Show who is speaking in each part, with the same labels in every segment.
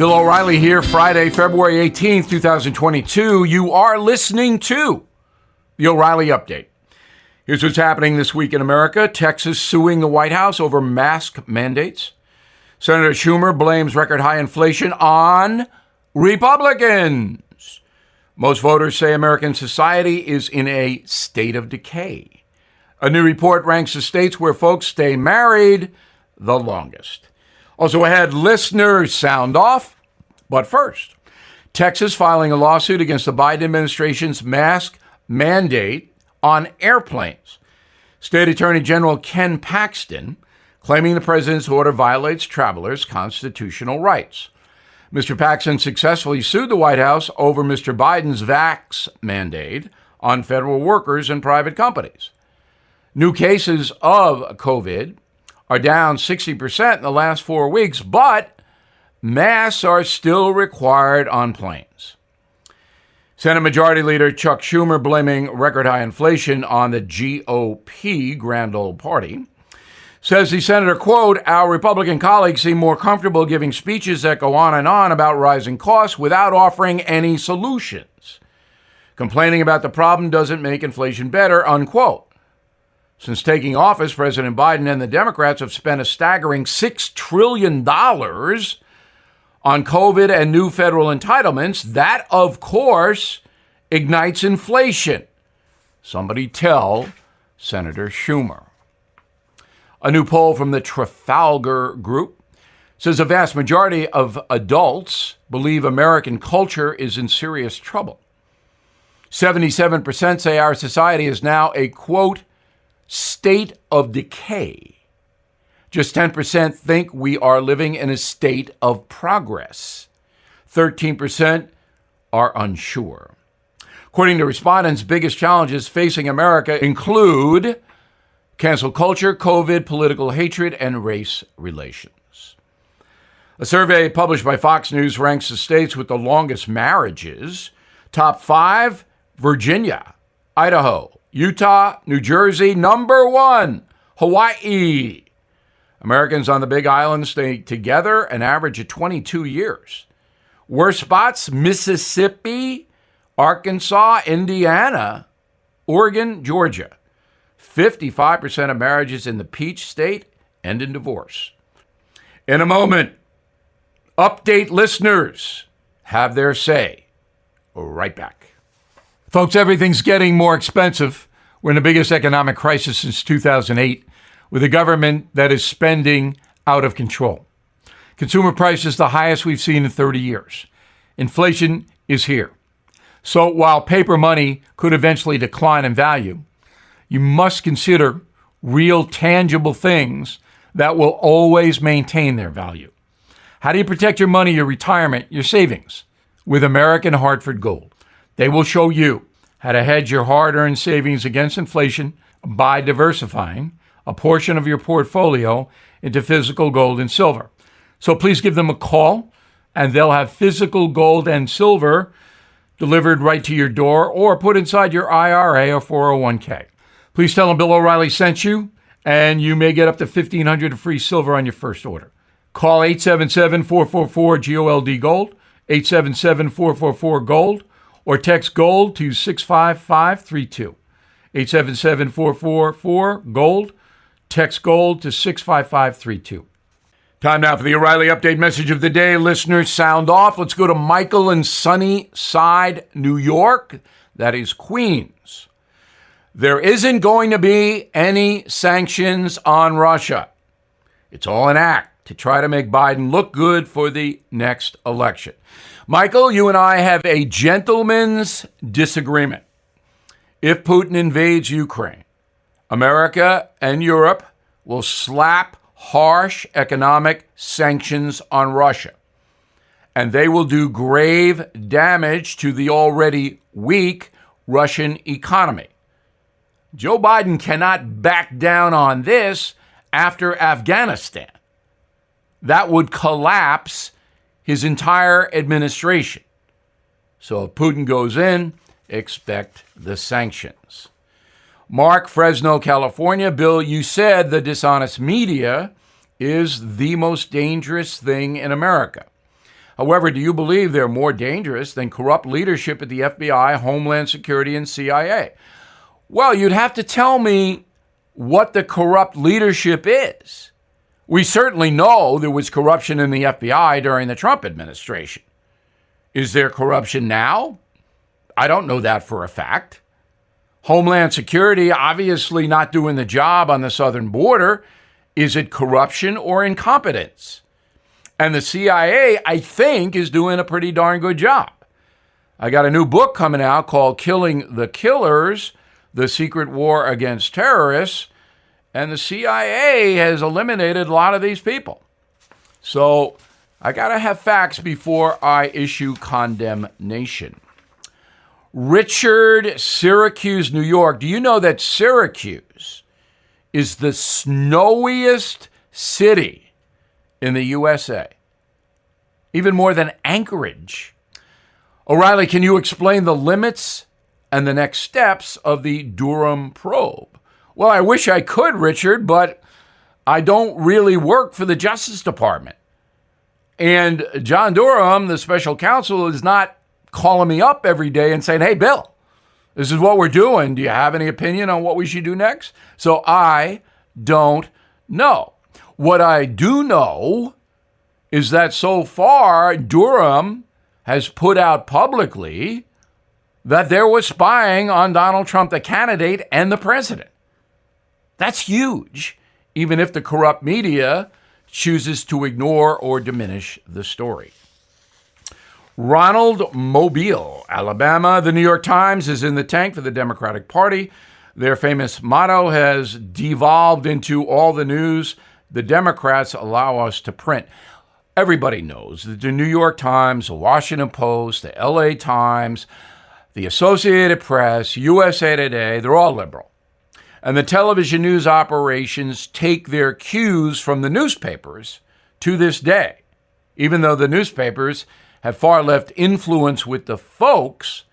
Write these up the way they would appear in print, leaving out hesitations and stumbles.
Speaker 1: Bill O'Reilly here, Friday, February 18th, 2022. You are listening to the O'Reilly Update. Here's what's happening this week in America. Texas suing the White House over mask mandates. Senator Schumer blames record high inflation on Republicans. Most voters say American society is in a state of decay. A new report ranks the states where folks stay married the longest. Also ahead, listeners sound off. But first, Texas filing a lawsuit against the Biden administration's mask mandate on airplanes. State Attorney General Ken Paxton claiming the president's order violates travelers' constitutional rights. Mr. Paxton successfully sued the White House over Mr. Biden's vax mandate on federal workers and private companies. New cases of COVID are down 60% in the last 4 weeks, but masks are still required on planes. Senate Majority Leader Chuck Schumer blaming record high inflation on the GOP, Grand Old Party, says the senator, quote, "Our Republican colleagues seem more comfortable giving speeches that go on and on about rising costs without offering any solutions. Complaining about the problem doesn't make inflation better," unquote. Since taking office, President Biden and the Democrats have spent a staggering $6 trillion on COVID and new federal entitlements. That, of course, ignites inflation. Somebody tell Senator Schumer. A new poll from the Trafalgar Group says a vast majority of adults believe American culture is in serious trouble. 77% say our society is now a, quote, state of decay. Just 10% think we are living in a state of progress. 13% are unsure. According to respondents, biggest challenges facing America include cancel culture, COVID, political hatred, and race relations. A survey published by Fox News ranks the states with the longest marriages. Top 5, Virginia, Idaho, Utah, New Jersey. Number 1, Hawaii. Americans on the Big Island stay together an average of 22 years. Worst spots, Mississippi, Arkansas, Indiana, Oregon, Georgia. 55% of marriages in the Peach State end in divorce. In a moment, update listeners have their say. Right back. Folks, everything's getting more expensive. We're in the biggest economic crisis since 2008, with a government that is spending out of control. Consumer prices the highest we've seen in 30 years. Inflation is here. So while paper money could eventually decline in value, you must consider real tangible things that will always maintain their value. How do you protect your money, your retirement, your savings? With American Hartford Gold. They will show you how to hedge your hard-earned savings against inflation by diversifying a portion of your portfolio into physical gold and silver. So please give them a call, and they'll have physical gold and silver delivered right to your door or put inside your IRA or 401k. Please tell them Bill O'Reilly sent you, and you may get up to $1,500 of free silver on your first order. Call 877-444-GOLD, 877-444-GOLD, or text GOLD to 65532. 877-444-GOLD. Text GOLD to 65532. Time now for the O'Reilly Update message of the day. Listeners, sound off. Let's go to Michael in Sunnyside, New York. That is Queens. There isn't going to be any sanctions on Russia. It's all an act to try to make Biden look good for the next election. Michael, you and I have a gentleman's disagreement. If Putin invades Ukraine, America and Europe will slap harsh economic sanctions on Russia, and they will do grave damage to the already weak Russian economy. Joe Biden cannot back down on this after Afghanistan. That would collapse his entire administration. So if Putin goes in, expect the sanctions. Mark, Fresno, California. Bill, you said the dishonest media is the most dangerous thing in America. However, do you believe they're more dangerous than corrupt leadership at the FBI, Homeland Security, and CIA? Well, you'd have to tell me what the corrupt leadership is. We certainly know there was corruption in the FBI during the Trump administration. Is there corruption now? I don't know that for a fact. Homeland Security obviously not doing the job on the southern border. Is it corruption or incompetence? And the CIA, I think, is doing a pretty darn good job. I got a new book coming out called Killing the Killers, The Secret War Against Terrorists, and the CIA has eliminated a lot of these people. So I got to have facts before I issue condemnation. Richard, Syracuse, New York. Do you know that Syracuse is the snowiest city in the USA? Even more than Anchorage. O'Reilly, can you explain the limits and the next steps of the Durham probe? Well, I wish I could, Richard, but I don't really work for the Justice Department. And John Durham, the special counsel, is not calling me up every day and saying, hey, Bill, this is what we're doing. Do you have any opinion on what we should do next? So I don't know. What I do know is that so far Durham has put out publicly that there was spying on Donald Trump, the candidate, and the president. That's huge, even if the corrupt media chooses to ignore or diminish the story. Ronald, Mobile, Alabama. The New York Times is in the tank for the Democratic Party. Their famous motto has devolved into all the news the Democrats allow us to print. Everybody knows that the New York Times, the Washington Post, the LA Times, the Associated Press, USA Today, they're all liberal. And the television news operations take their cues from the newspapers to this day, even though the newspapers have far less influence with the folks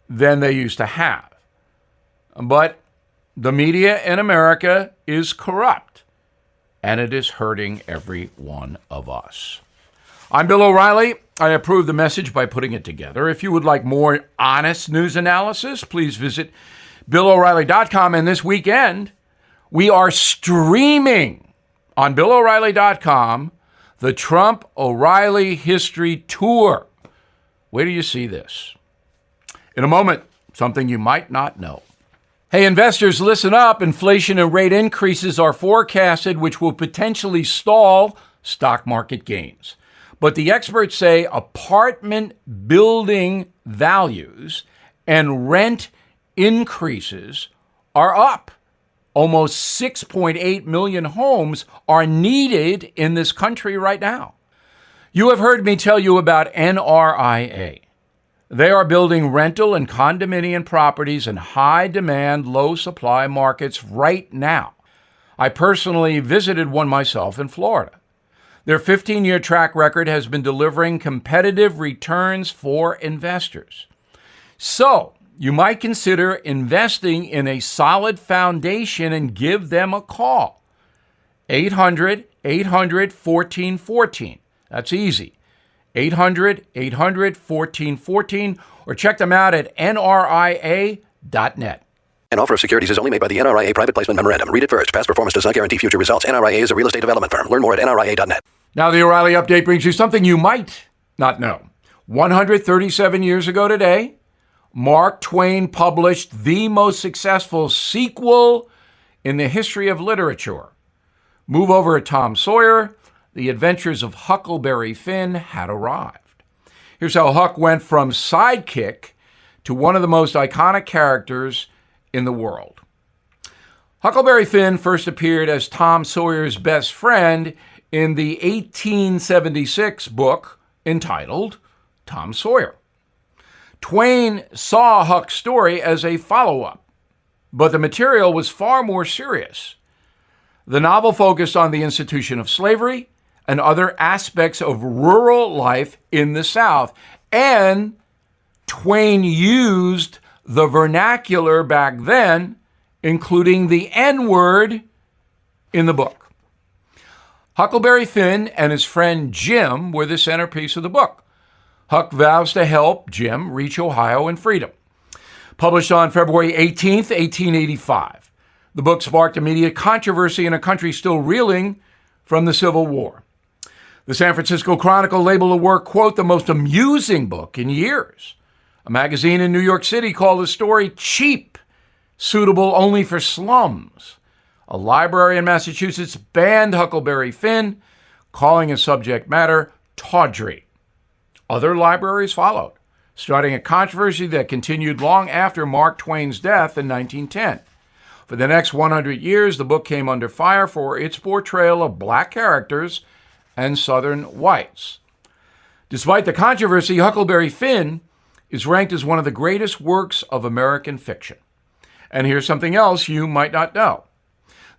Speaker 1: than they used to have. But the media in America is corrupt, and it is hurting every one of us. I'm Bill O'Reilly. I approve the message by putting it together. If you would like more honest news analysis, please visit BillO'Reilly.com. And this weekend, we are streaming on BillO'Reilly.com the Trump O'Reilly History Tour. Where do you see this? In a moment, something you might not know. Hey, investors, listen up. Inflation and rate increases are forecasted, which will potentially stall stock market gains. But the experts say apartment building values and rent increases are up. Almost 6.8 million homes are needed in this country right now. You have heard me tell you about NRIA. They are building rental and condominium properties in high-demand, low-supply markets right now. I personally visited one myself in Florida. Their 15-year track record has been delivering competitive returns for investors. So, you might consider investing in a solid foundation and give them a call. 800-800-1414. That's easy. 800-800-1414, or check them out at nria.net.
Speaker 2: An offer of securities is only made by the NRIA Private Placement Memorandum. Read it first. Past performance does not guarantee future results. NRIA is a real estate development firm. Learn more at nria.net.
Speaker 1: Now the O'Reilly Update brings you something you might not know. 137 years ago today, Mark Twain published the most successful sequel in the history of literature. Move over to Tom Sawyer. The Adventures of Huckleberry Finn had arrived. Here's how Huck went from sidekick to one of the most iconic characters in the world. Huckleberry Finn first appeared as Tom Sawyer's best friend in the 1876 book entitled Tom Sawyer. Twain saw Huck's story as a follow-up, but the material was far more serious. The novel focused on the institution of slavery and other aspects of rural life in the South, and Twain used the vernacular back then, including the N-word, in the book. Huckleberry Finn and his friend Jim were the centerpiece of the book. Huck vows to help Jim reach Ohio and freedom. Published on February 18th, 1885. The book sparked immediate controversy in a country still reeling from the Civil War. The San Francisco Chronicle labeled the work, quote, the most amusing book in years. A magazine in New York City called the story cheap, suitable only for slums. A library in Massachusetts banned Huckleberry Finn, calling his subject matter tawdry. Other libraries followed, starting a controversy that continued long after Mark Twain's death in 1910. For the next 100 years, the book came under fire for its portrayal of black characters and Southern whites. Despite the controversy, Huckleberry Finn is ranked as one of the greatest works of American fiction. And here's something else you might not know.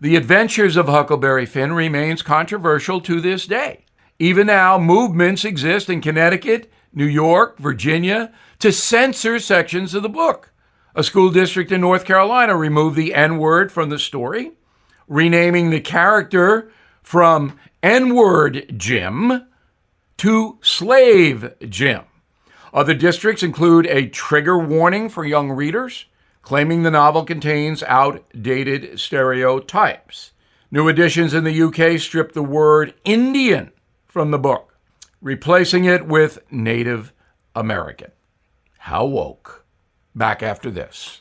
Speaker 1: The Adventures of Huckleberry Finn remains controversial to this day. Even now, movements exist in Connecticut, New York, Virginia, to censor sections of the book. A school district in North Carolina removed the N-word from the story, renaming the character from N-word Jim to Slave Jim. Other districts include a trigger warning for young readers, claiming the novel contains outdated stereotypes. New editions in the UK stripped the word Indian from the book, replacing it with Native American. How woke? Back after this.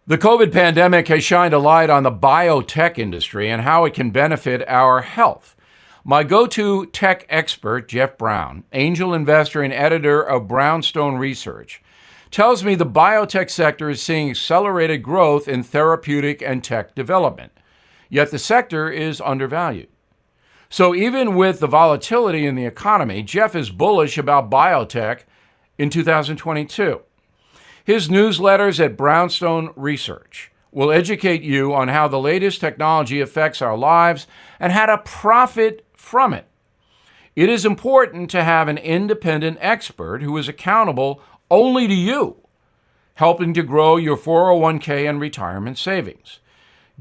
Speaker 1: The COVID pandemic has shined a light on the biotech industry and how it can benefit our health. My go-to tech expert, Jeff Brown, angel investor and editor of Brownstone Research, tells me the biotech sector is seeing accelerated growth in therapeutic and tech development, yet the sector is undervalued. So even with the volatility in the economy, Jeff is bullish about biotech in 2022. His newsletters at Brownstone Research will educate you on how the latest technology affects our lives and how to profit from it. It is important to have an independent expert who is accountable only to you, helping to grow your 401k and retirement savings.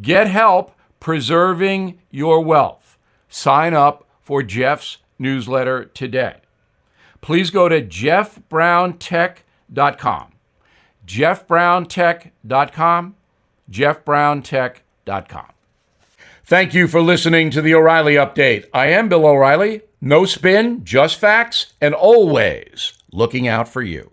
Speaker 1: Get help preserving your wealth. Sign up for Jeff's newsletter today. Please go to jeffbrowntech.com. jeffbrowntech.com. jeffbrowntech.com. Thank you for listening to the O'Reilly Update. I am Bill O'Reilly. No spin, just facts, and always looking out for you.